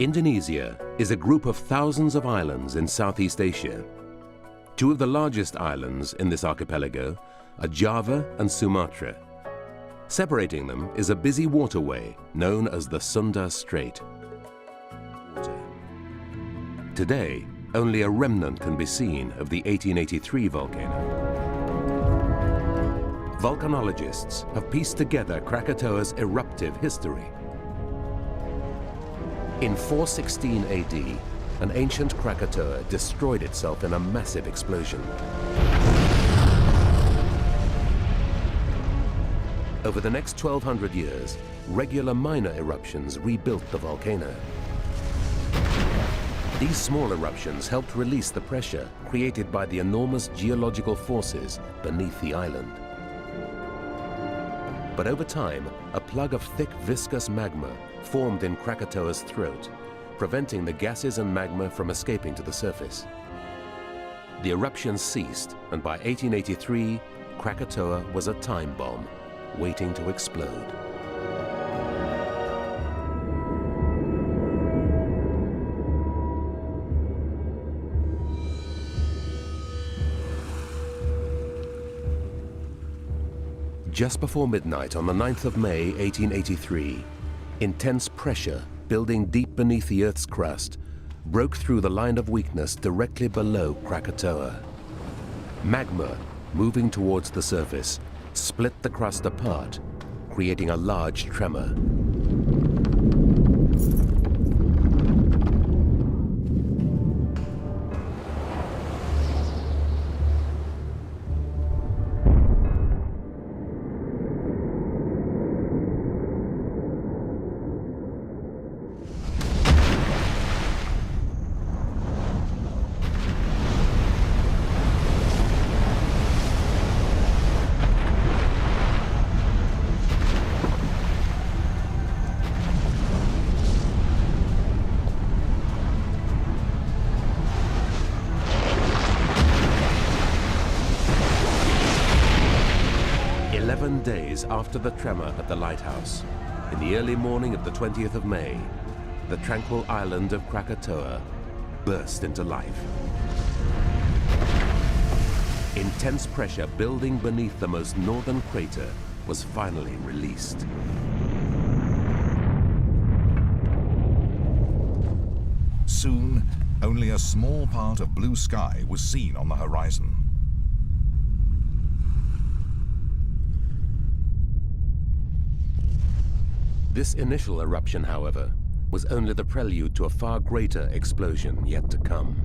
Indonesia is a group of thousands of islands in Southeast Asia. Two of the largest islands in this archipelago are Java and Sumatra. Separating them is a busy waterway known as the Sunda Strait. Today, only a remnant can be seen of the 1883 volcano. Volcanologists have pieced together Krakatau's eruptive history. In 416 AD, an ancient Krakatau destroyed itself in a massive explosion. Over the next 1,200 years, regular minor eruptions rebuilt the volcano. These small eruptions helped release the pressure created by the enormous geological forces beneath the island. But over time, a plug of thick, viscous magma formed in Krakatau's throat, preventing the gases and magma from escaping to the surface. The eruption ceased, and by 1883, Krakatau was a time bomb, waiting to explode. Just before midnight on the 9th of May, 1883, intense pressure building deep beneath the Earth's crust broke through the line of weakness directly below Krakatau. Magma, moving towards the surface, split the crust apart, creating a large tremor. Days after the tremor at the lighthouse, in the early morning of the 20th of May, the tranquil island of Krakatau burst into life. Intense pressure building beneath the most northern crater was finally released. Soon, only a small part of blue sky was seen on the horizon. This initial eruption, however, was only the prelude to a far greater explosion yet to come.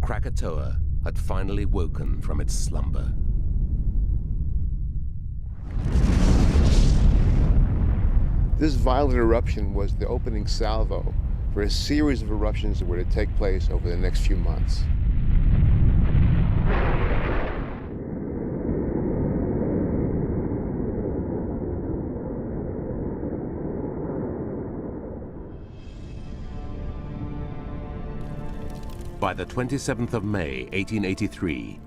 Krakatau had finally woken from its slumber. This violent eruption was the opening salvo for a series of eruptions that were to take place over the next few months. By the 27th of May, 1883,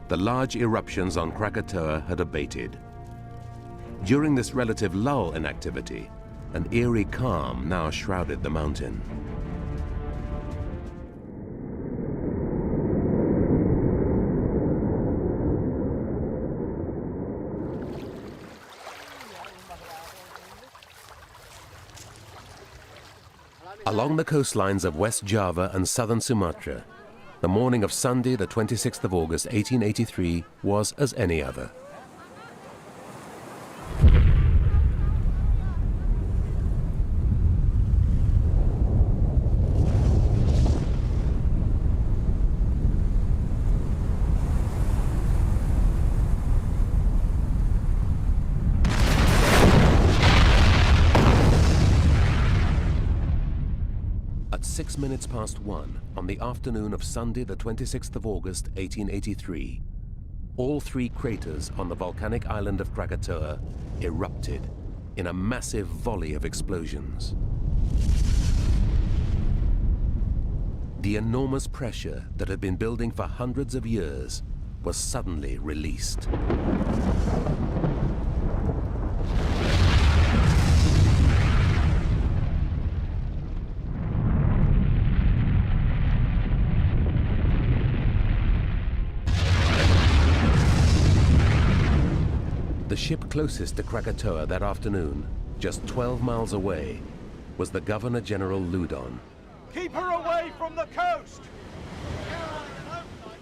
the large eruptions on Krakatau had abated. During this relative lull in activity, an eerie calm now shrouded the mountain. Along the coastlines of West Java and southern Sumatra, the morning of Sunday, the 26th of August, 1883, was as any other. At 6 minutes past 1 on the afternoon of Sunday, the 26th of August, 1883, all three craters on the volcanic island of Krakatau erupted in a massive volley of explosions. The enormous pressure that had been building for hundreds of years was suddenly released. ship closest to Krakatau that afternoon, just 12 miles away, was the Governor General Ludon. Keep her away from the coast!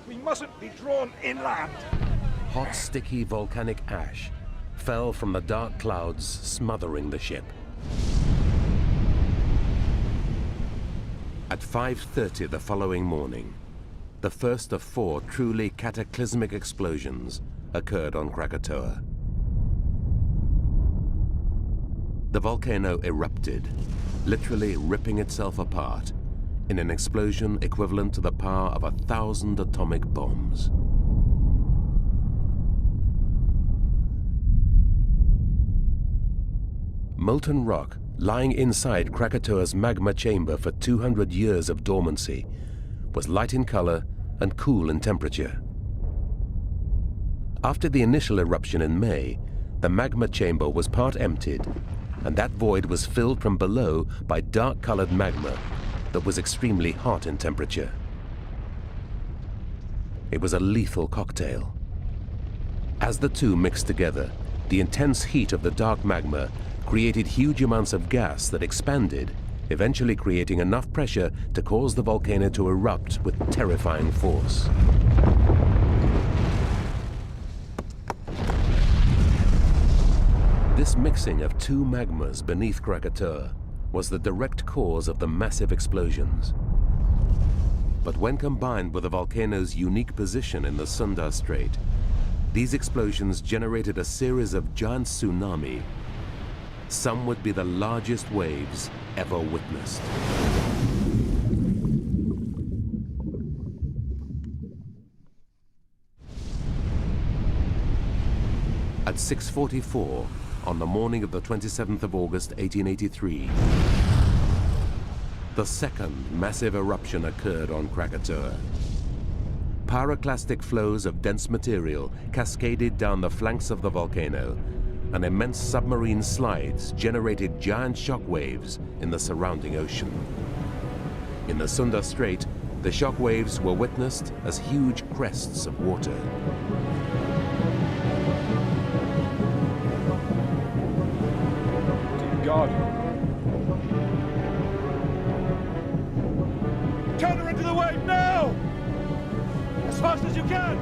We mustn't be drawn inland. Hot, sticky volcanic ash fell from the dark clouds, smothering the ship. At 5:30 the following morning, the first of 4 truly cataclysmic explosions occurred on Krakatau. The volcano erupted, literally ripping itself apart in an explosion equivalent to the power of 1,000 atomic bombs. Molten rock lying inside Krakatau's magma chamber for 200 years of dormancy was light in color and cool in temperature. After the initial eruption in May, the magma chamber was part emptied, and that void was filled from below by dark-colored magma that was extremely hot in temperature. It was a lethal cocktail. As the two mixed together, the intense heat of the dark magma created huge amounts of gas that expanded, eventually creating enough pressure to cause the volcano to erupt with terrifying force. This mixing of 2 magmas beneath Krakatau was the direct cause of the massive explosions. But when combined with the volcano's unique position in the Sunda Strait, these explosions generated a series of giant tsunami. Some would be the largest waves ever witnessed. At 6:44 on the morning of the 27th of August, 1883, the second massive eruption occurred on Krakatau. Pyroclastic flows of dense material cascaded down the flanks of the volcano, and immense submarine slides generated giant shock waves in the surrounding ocean. In the Sunda Strait, the shock waves were witnessed as huge crests of water. Dear God. Turn her into the wave now! As fast as you can!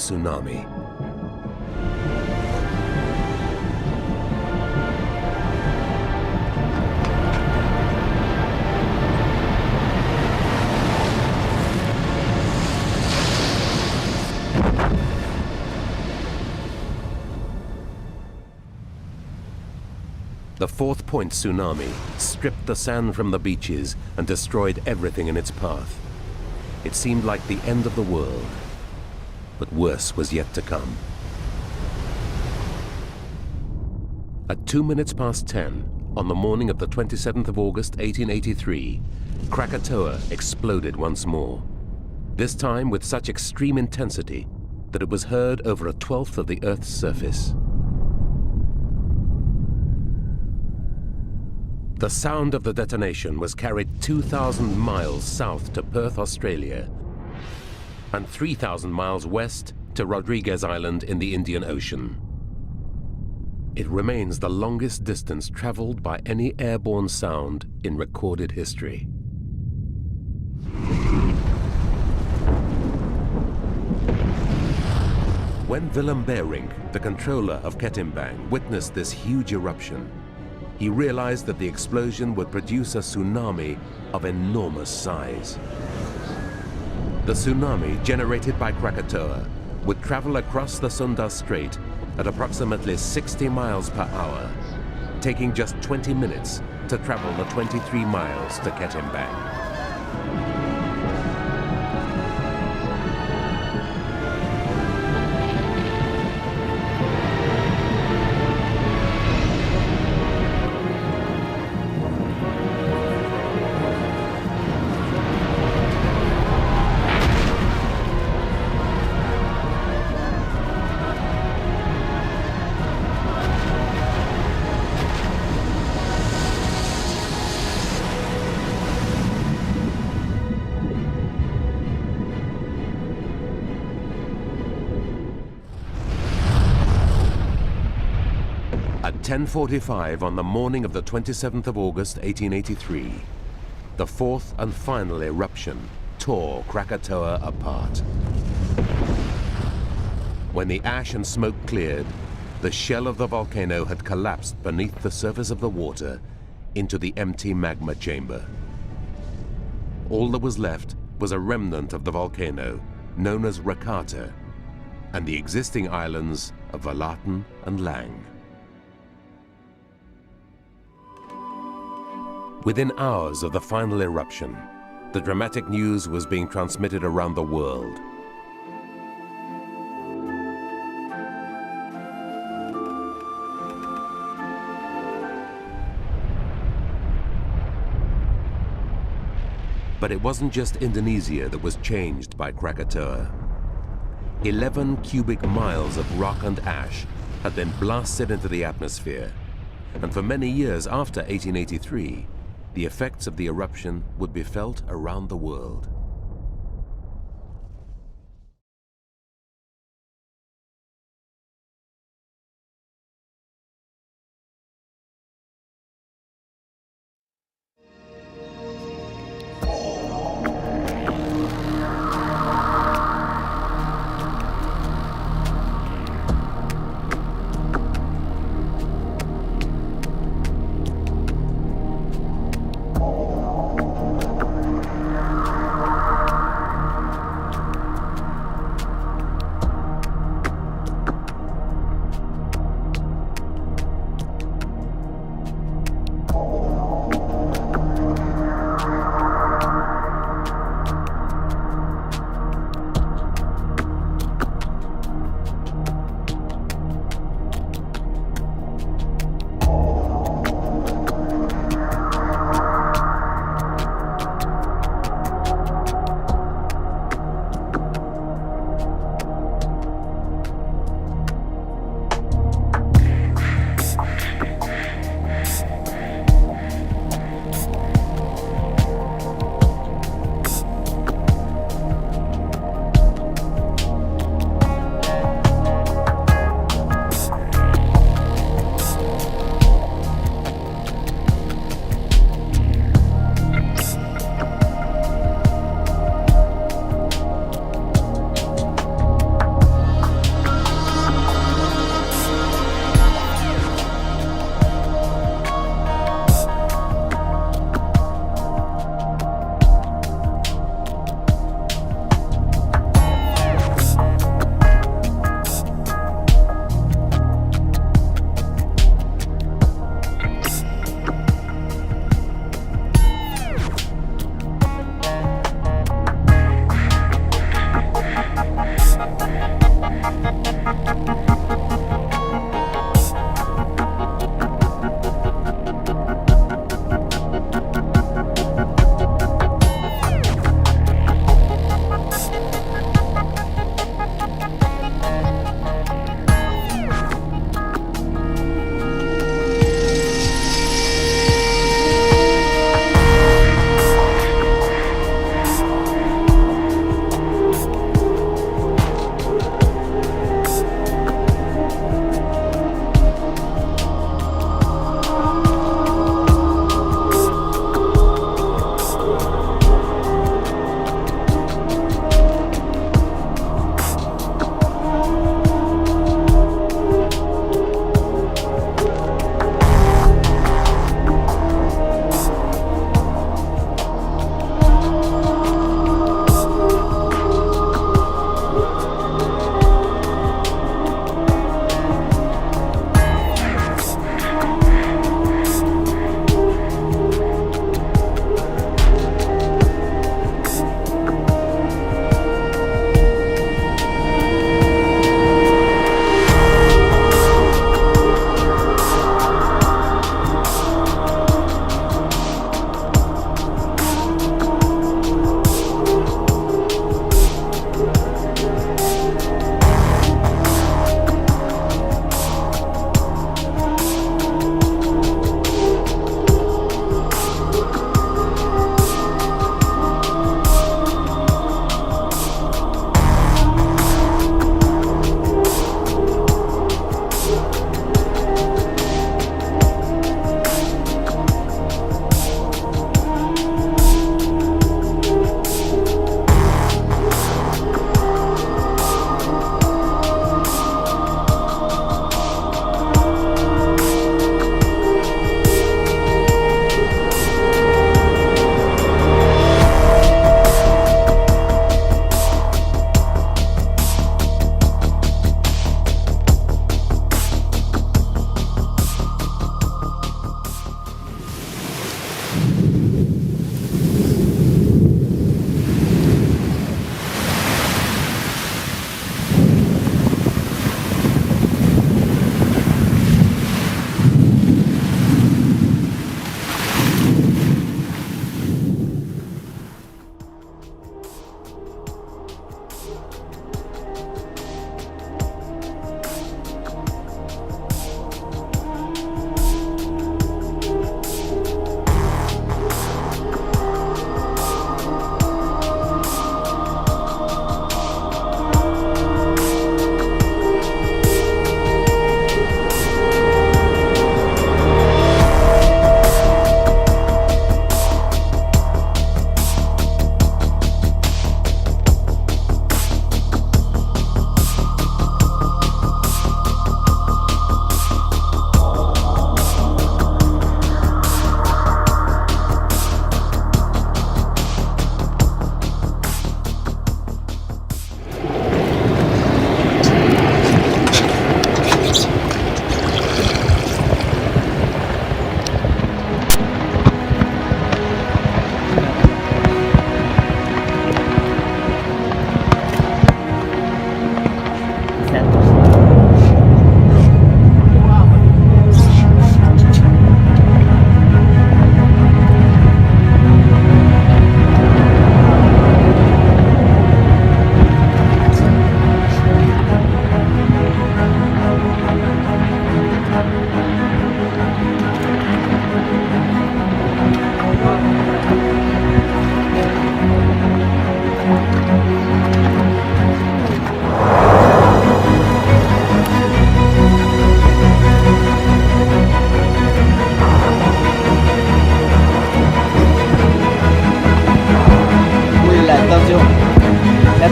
Tsunami. The 4th Point tsunami stripped the sand from the beaches and destroyed everything in its path. It seemed like the end of the world. But worse was yet to come. At 10:02 on the morning of the 27th of August, 1883, Krakatau exploded once more, this time with such extreme intensity that it was heard over 1/12 of the Earth's surface. The sound of the detonation was carried 2,000 miles south to Perth, Australia, and 3,000 miles west to Rodriguez Island in the Indian Ocean. It remains the longest distance traveled by any airborne sound in recorded history. When Willem Beering, the controller of Ketimbang, witnessed this huge eruption, he realized that the explosion would produce a tsunami of enormous size. The tsunami generated by Krakatau would travel across the Sunda Strait at approximately 60 miles per hour, taking just 20 minutes to travel the 23 miles to Ketimbang. At 10:45 on the morning of the 27th of August 1883, the fourth and final eruption tore Krakatau apart. When the ash and smoke cleared, the shell of the volcano had collapsed beneath the surface of the water into the empty magma chamber. All that was left was a remnant of the volcano known as Krakatau and the existing islands of Valaten and Lang. Within hours of the final eruption, the dramatic news was being transmitted around the world. But it wasn't just Indonesia that was changed by Krakatau. 11 cubic miles of rock and ash had been blasted into the atmosphere, and for many years after 1883, the effects of the eruption would be felt around the world.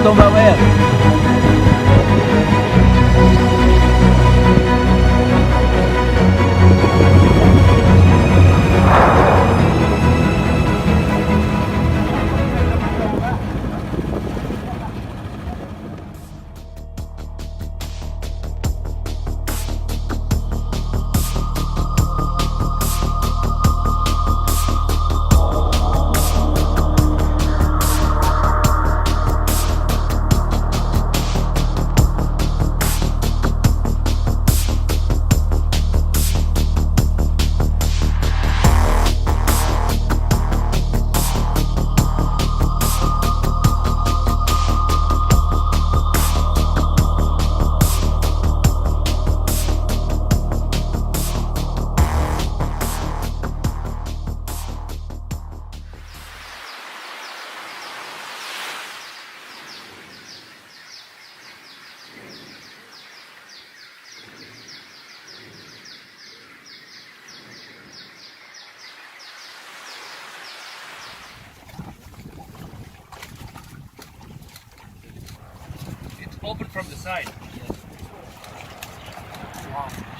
tombe air. Open from the side. Wow.